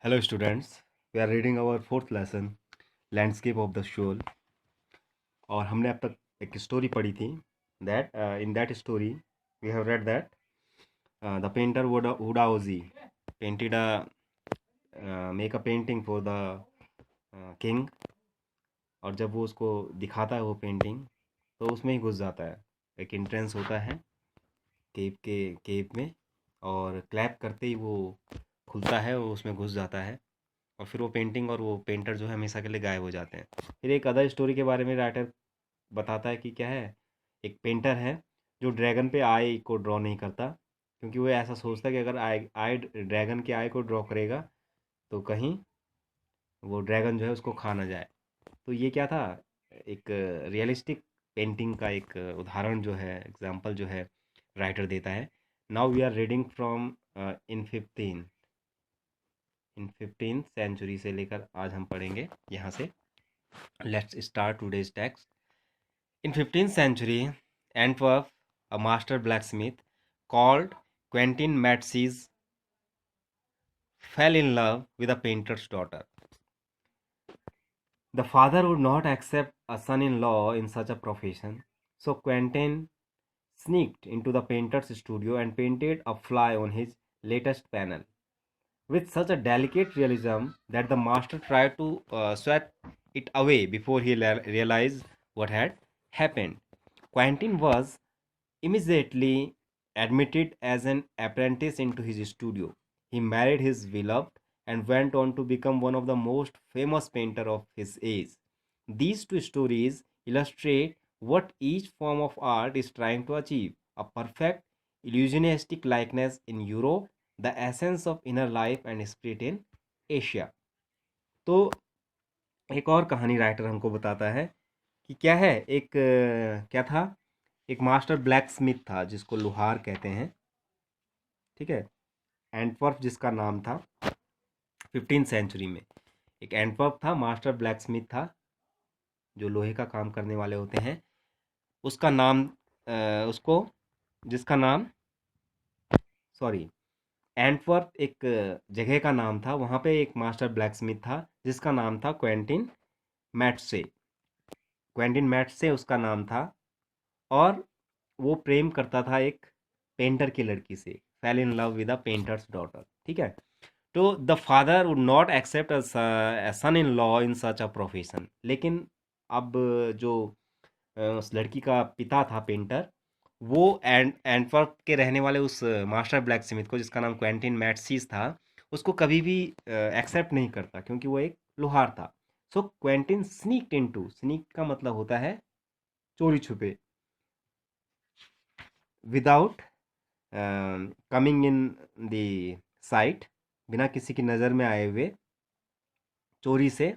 Hello students, we are reading our fourth lesson, Landscape of the Soul. और हमने अब तक एक स्टोरी पढ़ी थी that in that story we have read that the painter Huda Ozi painted a make a painting for the king. और जब वो उसको दिखाता है वो पेंटिंग तो उसमें ही घुस जाता है। एक एंट्रेंस होता है केव में और क्लैप करते ही वो खुलता है, वो उसमें घुस जाता है और फिर वो पेंटिंग और वो पेंटर जो है हमेशा के लिए गायब हो जाते हैं। फिर एक अदर स्टोरी के बारे में राइटर बताता है कि क्या है, एक पेंटर है जो ड्रैगन पे आई को ड्रॉ नहीं करता, क्योंकि वो ऐसा सोचता है कि अगर आई ड्रैगन के आई को ड्रॉ करेगा तो कहीं वो ड्रैगन जो है उसको खा ना जाए। तो ये क्या था, एक रियलिस्टिक पेंटिंग का एक उदाहरण जो है, एग्जाम्पल जो है राइटर देता है। Now we are reading from in fifteen century से लेकर आज हम पढ़ेंगे यहाँ से। Let's start today's text. In 15th century, Antwerp, a master blacksmith called Quentin Matsys fell in love with a painter's daughter. The father would not accept a son-in-law in such a profession, so Quentin sneaked into the painter's studio and painted a fly on his latest panel with such a delicate realism that the master tried to sweat it away before he realized what had happened. Quentin was immediately admitted as an apprentice into his studio. He married his beloved and went on to become one of the most famous painters of his age. These two stories illustrate what each form of art is trying to achieve: a perfect illusionistic likeness in Europe, the essence of inner life and spirit in Asia. तो एक और कहानी writer हमको बताता है कि क्या है, एक क्या था, एक मास्टर ब्लैक स्मिथ था जिसको लोहार कहते हैं, ठीक है। एंटवर्प जिसका नाम था 15 सेंचुरी में, एक एंटवर्प था, मास्टर ब्लैक स्मिथ था, जो लोहे का काम करने वाले होते हैं। उसका नाम उसको जिसका नाम सॉरी एंटवर्प एक जगह का नाम था, वहाँ पे एक मास्टर ब्लैक स्मिथ था जिसका नाम था क्वेंटिन मैट्से। क्वेंटिन मैट्से उसका नाम था और वो प्रेम करता था एक पेंटर की लड़की से, fell in love with a painter's daughter, ठीक है। तो the father would not accept a son in law in such a profession, लेकिन अब जो उस लड़की का पिता था पेंटर, वो एंटवर्प के रहने वाले उस मास्टर ब्लैक स्मिथ को जिसका नाम क्वेंटिन मैट्सीज था, उसको कभी भी एक्सेप्ट नहीं करता क्योंकि वो एक लोहार था। सो क्वेंटिन स्नीक इनटू, स्नीक का मतलब होता है चोरी छुपे, without coming in the site, बिना किसी की नज़र में आए हुए चोरी से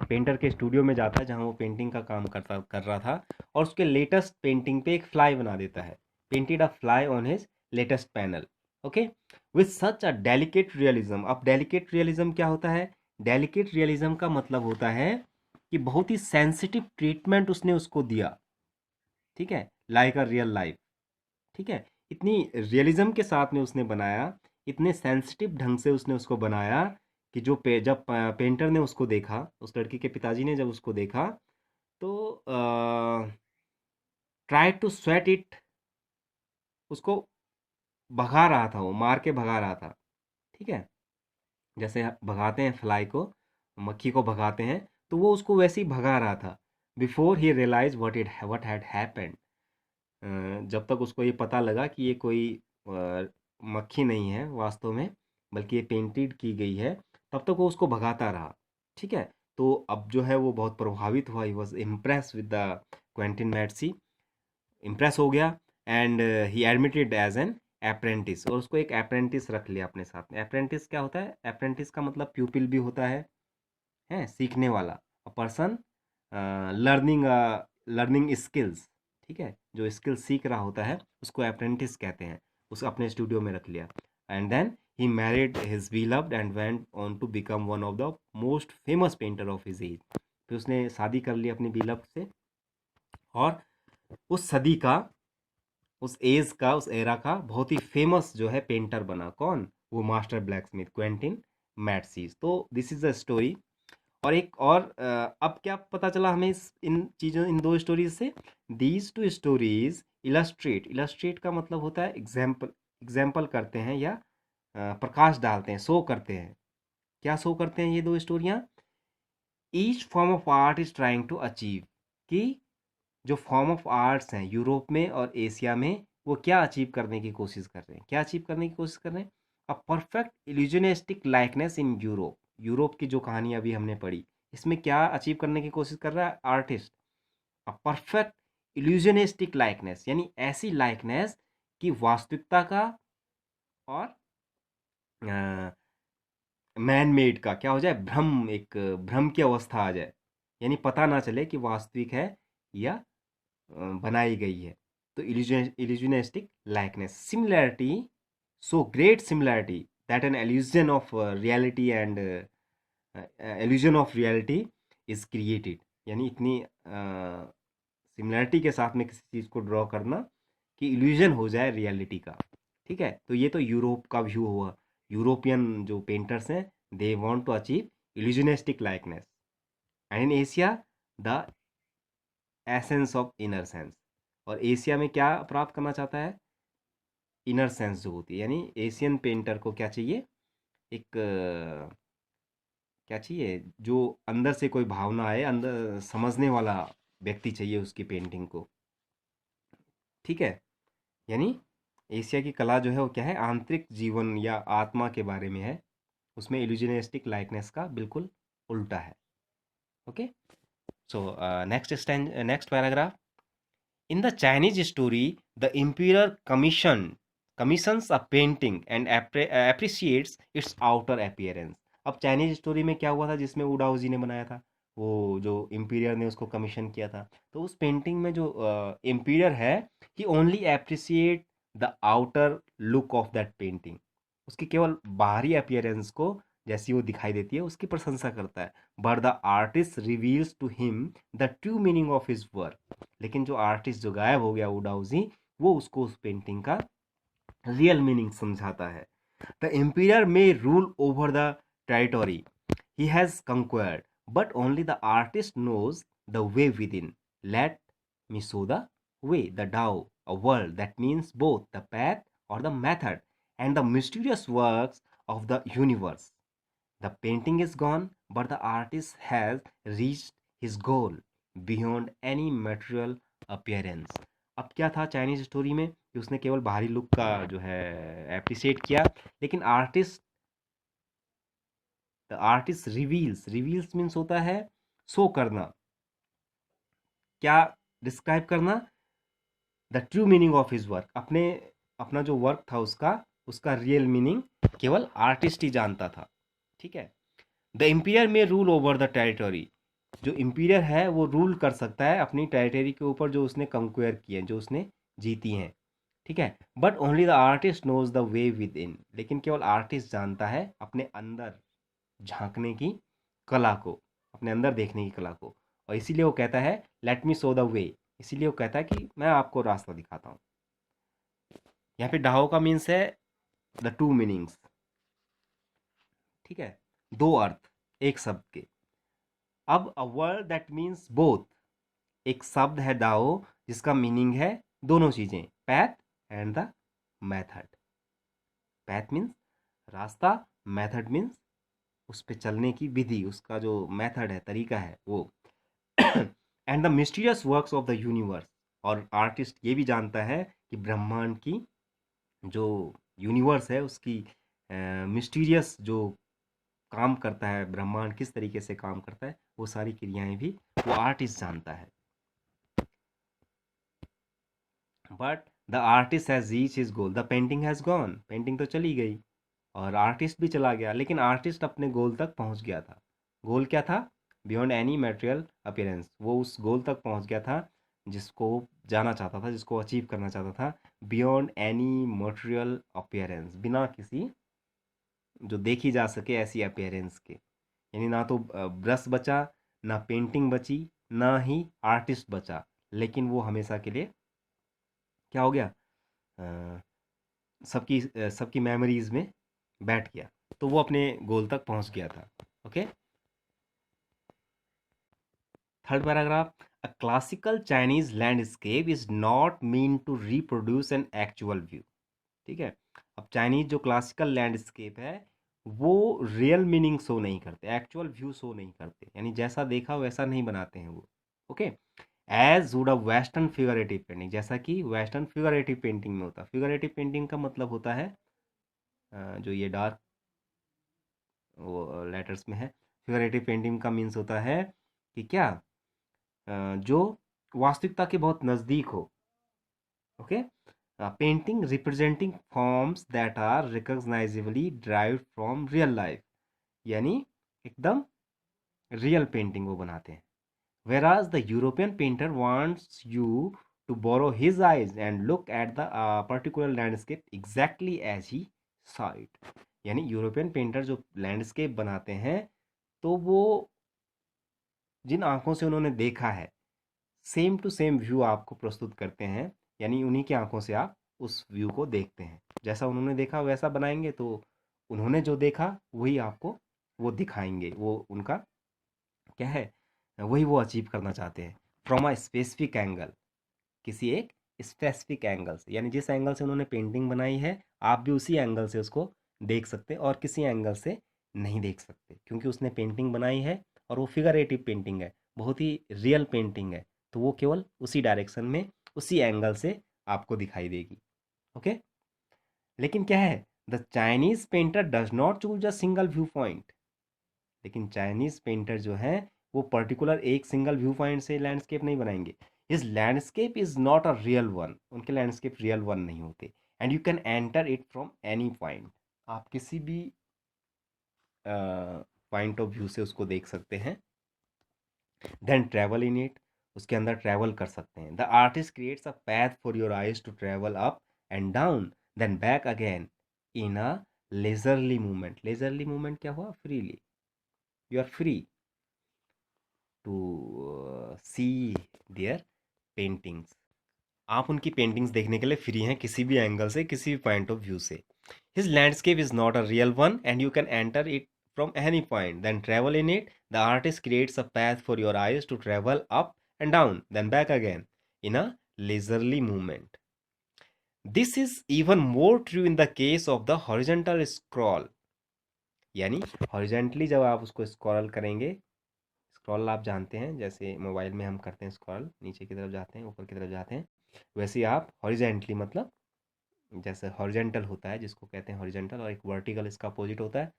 पेंटर के स्टूडियो में जाता है जहाँ वो पेंटिंग का काम कर रहा था और उसके लेटेस्ट पेंटिंग पे एक फ्लाई बना देता है। Painted a fly on his latest panel, okay, with such a delicate realism. अब डेलिकेट रियलिज्म क्या होता है? डेलिकेट रियलिज्म का मतलब होता है कि बहुत ही सेंसिटिव ट्रीटमेंट उसने उसको दिया, ठीक है, लाइक अ रियल लाइफ, ठीक है। इतनी रियलिज्म के साथ में उसने बनाया, इतने सेंसिटिव ढंग से उसने उसको बनाया कि जब पेंटर ने उसको देखा, उस लड़की के पिताजी ने जब उसको देखा तो ट्राई टू स्वेट इट, उसको भगा रहा था, वो मार के भगा रहा था, ठीक है। जैसे भगाते हैं फ्लाई को, मक्खी को भगाते हैं, तो वो उसको वैसे ही भगा रहा था। Before he realize what had happened, जब तक उसको ये पता लगा कि ये कोई मक्खी नहीं है वास्तव में, बल्कि ये पेंटेड की गई है, तब तक वो उसको भगाता रहा, ठीक है। तो अब जो है वो बहुत प्रभावित हुआ, he was impress with the Quentin Matsys, impress हो गया and he admitted as an apprentice, और उसको एक अप्रेंटिस रख लिया अपने साथ में। अप्रेंटिस क्या होता है? अप्रेंटिस का मतलब प्यूपिल भी होता है सीखने वाला, a person learning learning skills, ठीक है, जो स्किल सीख रहा होता है उसको अप्रेंटिस कहते हैं। उसको अपने स्टूडियो में रख लिया and then he married his beloved and went on to become one of the most famous painter of his age. फिर उसने शादी कर ली अपनी beloved से और उस सदी का, उस एज का, उस एरा का बहुत ही फेमस जो है पेंटर बना। कौन? वो मास्टर ब्लैक स्मिथ क्वेंटिन मैटसीज। तो दिस इज द स्टोरी। और एक और अब क्या पता चला हमें इन चीज़ों, इन दो स्टोरीज से, these two stories illustrate, illustrate का मतलब होता है एग्जाम्पल, एग्जाम्पल करते हैं या प्रकाश डालते हैं, शो करते हैं। क्या शो करते हैं ये दो स्टोरियाँ? Each form of art is trying to achieve, कि जो फॉर्म ऑफ आर्ट्स हैं यूरोप में और एशिया में, वो क्या अचीव करने की कोशिश कर रहे हैं, क्या अचीव करने की कोशिश कर रहे हैं? A perfect illusionistic likeness in Europe. Europe की जो कहानी अभी हमने पढ़ी, इसमें क्या अचीव करने की कोशिश कर रहा है artist? A perfect illusionistic likeness, यानी ऐसी लाइकनेस कि वास्तविकता का और मैन मेड का क्या हो जाए, भ्रम, एक भ्रम की अवस्था आ जाए, यानी पता ना चले कि वास्तविक है या बनाई गई है। तो illusionistic likeness, similarity, so great similarity that an illusion of reality and illusion of reality is created, यानी इतनी सिमिलैरिटी के साथ में किसी चीज़ को ड्रॉ करना कि इल्यूजन हो जाए रियलिटी का। ठीक है, तो ये तो यूरोप का व्यू हुआ। यूरोपियन जो पेंटर्स हैं, they want to achieve illusionistic likeness, and in Asia the essence of inner sense. और एशिया में क्या प्राप्त करना चाहता है? इनर सेंस जो होती है, यानी एशियन पेंटर को क्या चाहिए? एक क्या चाहिए, जो अंदर से कोई भावना आए, अंदर समझने वाला व्यक्ति चाहिए उसकी पेंटिंग को। ठीक है, यानी एशिया की कला जो है वो क्या है, आंतरिक जीवन या आत्मा के बारे में है। उसमें इल्यूजनिस्टिक लाइकनेस का बिल्कुल उल्टा है। Okay, so next paragraph. In the Chinese story, the emperor commissions a painting and appreciates its outer appearance. अब चाइनीज स्टोरी में क्या हुआ था जिसमें वुडाओ जी ने बनाया था, वो जो इम्पीरियर ने उसको कमीशन किया था, तो उस पेंटिंग में जो इम्पीरियर है, he only appreciate the outer look of that painting, उसकी केवल बाहरी अपीयरेंस को, जैसी वो दिखाई देती है, उसकी प्रशंसा करता है। But the artist reveals to him the true meaning of his work, लेकिन जो आर्टिस्ट जो गायब हो गया उडाउजी, वो उसको उस पेंटिंग का रियल मीनिंग समझाता है। The ampere may rule over the territory he has conquered, but only the artist knows the way within. Let me show the way, the Tao, a world that means both the path or the method and the mysterious works of the universe. The painting is gone, but the artist has reached his goal beyond any material appearance. अब क्या था Chinese story में कि उसने केवल बाहरी look का जो है एप्रिसिएट किया, लेकिन आर्टिस्ट रिवील्स मीन्स होता है शो करना, क्या डिस्क्राइब करना, the true meaning of his work, अपना जो वर्क था उसका रियल मीनिंग केवल आर्टिस्ट ही जानता था। ठीक है, द इम्पीरियर में रूल ओवर द टेरिटोरी, जो इम्पीरियर है वो रूल कर सकता है अपनी टेरिटरी के ऊपर जो उसने कंक्वेयर किए हैं, जो उसने जीती हैं। ठीक है, but only the artist knows the way within, लेकिन केवल आर्टिस्ट जानता है अपने अंदर झांकने की कला को, अपने अंदर देखने की कला को। और इसीलिए वो कहता है let me show the way, इसीलिए वो कहता है कि मैं आपको रास्ता दिखाता हूँ। यहाँ पे डाहो का मीन्स है द टू मीनिंग्स। ठीक है, दो अर्थ एक शब्द के। अब a word that means both, एक शब्द है डाओ जिसका मीनिंग है दोनों चीजें, path and the method. Path means रास्ता, मेथड मीन्स उस पे चलने की विधि, उसका जो मेथड है, तरीका है वो। And the mysterious works of the universe, और आर्टिस्ट ये भी जानता है कि ब्रह्मांड की जो यूनिवर्स है उसकी मिस्टीरियस जो काम करता है, ब्रह्मांड किस तरीके से काम करता है, वो सारी क्रियाएं भी वो आर्टिस्ट जानता है। But the artist has reach his goal, the painting has gone, painting तो चली गई और आर्टिस्ट भी चला गया, लेकिन आर्टिस्ट अपने गोल तक पहुंच गया था। गोल क्या था? बियॉन्ड एनी मटेरियल अपीयरेंस, वो उस गोल तक पहुंच गया था जिसको जाना चाहता था, जिसको अचीव करना चाहता था। बियॉन्ड एनी मटेरियल अपीयरेंस, बिना किसी जो देखी जा सके ऐसी अपीयरेंस के, यानी ना तो ब्रश बचा, ना पेंटिंग बची, ना ही आर्टिस्ट बचा, लेकिन वो हमेशा के लिए क्या हो गया, सबकी सबकी मेमोरीज में बैठ गया। तो वो अपने गोल तक पहुंच गया था। Okay, third paragraph, a classical Chinese landscape is not mean to reproduce an actual view. ठीक है, अब चाइनीज जो क्लासिकल लैंडस्केप है वो रियल मीनिंग शो नहीं करते, एक्चुअल व्यू शो नहीं करते, यानी जैसा देखा वैसा नहीं बनाते हैं वो। Okay, as would a western figurative painting, जैसा कि वेस्टर्न फिगरेटिव पेंटिंग में होता है। फिगरेटिव पेंटिंग का मतलब होता है जो ये डार्क वो लेटर्स में है, फिगरेटिव पेंटिंग का मीन्स होता है कि क्या, जो वास्तविकता के बहुत नज़दीक हो। Okay, painting representing forms that are recognisably derived from real life, यानी एकदम रियल पेंटिंग वो बनाते हैं। whereas the European painter wants you to borrow his eyes and look at the particular landscape exactly as he saw it, यानी European painter जो landscape बनाते हैं तो वो जिन आंखों से उन्होंने देखा है सेम टू सेम व्यू आपको प्रस्तुत करते हैं, यानी उन्हीं की आंखों से आप उस व्यू को देखते हैं, जैसा उन्होंने देखा वैसा बनाएंगे, तो उन्होंने जो देखा वही आपको वो दिखाएंगे, वो उनका क्या है, वही वो अचीव करना चाहते हैं। फ्रॉम अ स्पेसिफिक एंगल, किसी एक स्पेसिफिक एंगल से, यानी जिस एंगल से उन्होंने पेंटिंग बनाई है आप भी उसी एंगल से उसको देख सकते हैं और किसी एंगल से नहीं देख सकते, क्योंकि उसने पेंटिंग बनाई है और वो फिगरेटिव पेंटिंग है, बहुत ही रियल पेंटिंग है, तो वो केवल उसी डायरेक्शन में उसी एंगल से आपको दिखाई देगी। ओके, लेकिन क्या है, the Chinese painter does not choose a single view point, लेकिन चाइनीज पेंटर जो है वो पर्टिकुलर एक सिंगल व्यू पॉइंट से लैंडस्केप नहीं बनाएंगे। His landscape is not a real one, उनके लैंडस्केप रियल वन नहीं होते। And you can enter it from any point, आप किसी भी पॉइंट ऑफ व्यू से उसको देख सकते हैं। देन ट्रैवल इन इट, उसके अंदर ट्रैवल कर सकते हैं। The artist creates a path for your eyes to travel up and down then back again in a leisurely movement. Leisurely movement क्या हुआ, freely, you are free to see their paintings, आप उनकी paintings देखने के लिए free हैं किसी भी एंगल से, किसी भी पॉइंट ऑफ व्यू से। His landscape is not a real one and you can enter it from any point then travel in it. The artist creates a path for your eyes to travel up and down then back again in a leisurely movement. This is even more true in the case of the horizontal scroll, यानी horizontally जब आप उसको scroll करेंगे, scroll आप जानते हैं जैसे mobile में हम करते हैं स्क्रॉल, नीचे की तरफ जाते हैं ऊपर की तरफ जाते हैं, वैसे ही आप हॉरिजेंटली मतलब जैसे हॉरिजेंटल होता है जिसको कहते हैं हॉरिजेंटल, और एक वर्टिकल इसका अपोजिट होता है,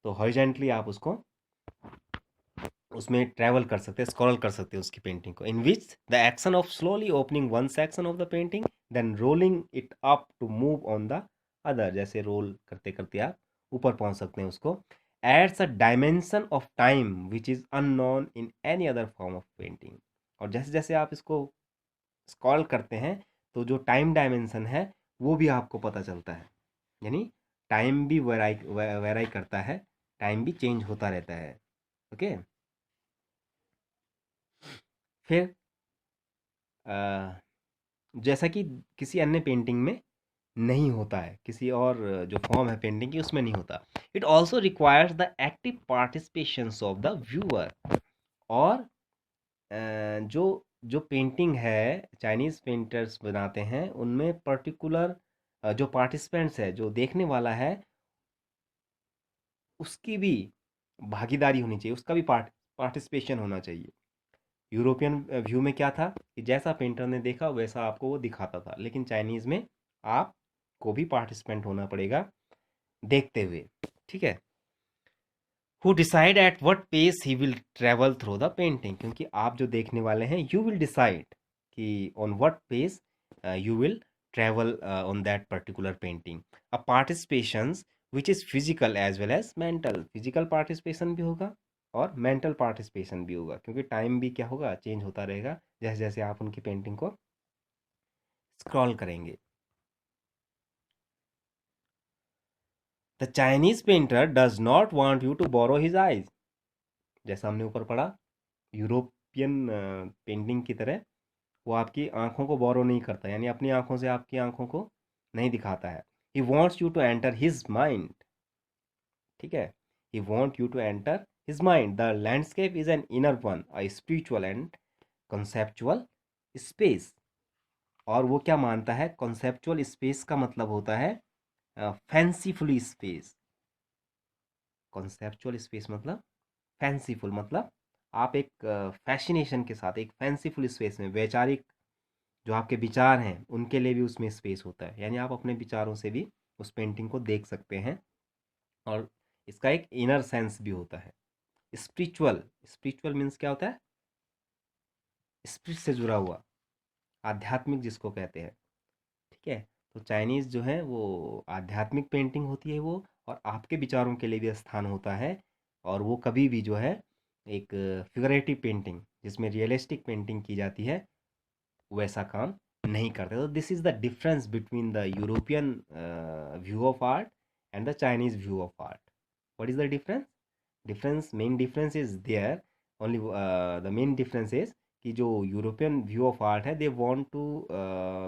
तो हॉरिजेंटली आप उसको उसमें ट्रैवल कर सकते हैं, स्क्रॉल कर सकते हैं उसकी पेंटिंग को, in which the action of slowly opening one section of the painting then rolling it up to move on the other, जैसे रोल करते करते आप ऊपर पहुंच सकते हैं उसको, adds a dimension of time which is unknown in any other form of painting. और जैसे जैसे आप इसको स्क्रॉल करते हैं तो जो टाइम डायमेंशन है वो भी आपको पता चलता है, यानी टाइम भी वेराई करता है, टाइम भी चेंज होता रहता है। ओके, फिर जैसा कि किसी अन्य पेंटिंग में नहीं होता है, किसी और जो फॉर्म है पेंटिंग की उसमें नहीं होता। It also requires the active participations of the viewer, और जो जो पेंटिंग है चाइनीज़ पेंटर्स बनाते हैं उनमें पर्टिकुलर जो पार्टिसिपेंट्स है, जो देखने वाला है, उसकी भी भागीदारी होनी चाहिए, उसका भी पार्टिसिपेशन होना चाहिए। यूरोपियन व्यू में क्या था कि जैसा पेंटर ने देखा वैसा आपको वो दिखाता था, लेकिन चाइनीज़ में आपको भी पार्टिसिपेंट होना पड़ेगा देखते हुए। ठीक है, who decide at what pace he will travel through the painting, क्योंकि आप जो देखने वाले हैं यू विल डिसाइड कि on what pace you will travel on that particular painting. A participations which is physical as well as mental, physical participation भी होगा और मेंटल पार्टिसिपेशन भी होगा, क्योंकि टाइम भी क्या होगा, चेंज होता रहेगा जैसे जैसे आप उनकी पेंटिंग को स्क्रॉल करेंगे। The Chinese painter does not want you to borrow his eyes, जैसा हमने ऊपर पढ़ा, यूरोपियन पेंटिंग की तरह वो आपकी आंखों को बोरो नहीं करता, यानी अपनी आंखों से आपकी आंखों को नहीं दिखाता है। He wants you to enter his mind, ठीक है, he want you to enter his mind. The landscape is an inner one, a spiritual and conceptual space. और वो क्या मानता है, conceptual space का मतलब होता है fanciful space. conceptual space मतलब fanciful, मतलब आप एक फैसिनेशन के साथ एक फैंसीफुल स्पेस में, वैचारिक जो आपके विचार हैं उनके लिए भी उसमें स्पेस होता है, यानी आप अपने विचारों से भी उस पेंटिंग को देख सकते हैं। और इसका एक इनर सेंस भी होता है। स्पिरिचुअल, स्पिरिचुअल मीन्स क्या होता है, स्पिरिट से जुड़ा हुआ, आध्यात्मिक जिसको कहते हैं। ठीक है, तो चाइनीज़ जो है वो आध्यात्मिक पेंटिंग होती है वो, और आपके विचारों के लिए भी स्थान होता है। और वो कभी भी जो है एक फिगरेटिव पेंटिंग जिसमें रियलिस्टिक पेंटिंग की जाती है वैसा काम नहीं करते। तो this is the difference between the European view of art and the Chinese view of art. What is the difference? Difference, main difference is there only, the main difference is कि जो यूरोपियन व्यू ऑफ आर्ट है, they want to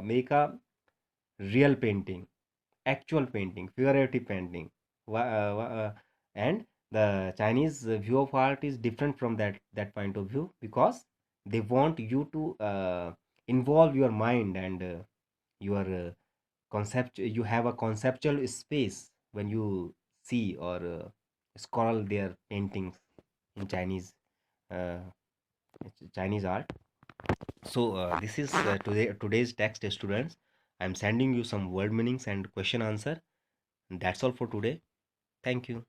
make a real painting, actual painting, figurative painting. And the Chinese view of art is different from that point of view, because they want you to involve your mind and your concept. You have a conceptual space when you see or scroll their paintings in uh, Chinese art. So this is today's text, students. I'm sending you some word meanings and question answer. That's all for today. Thank you.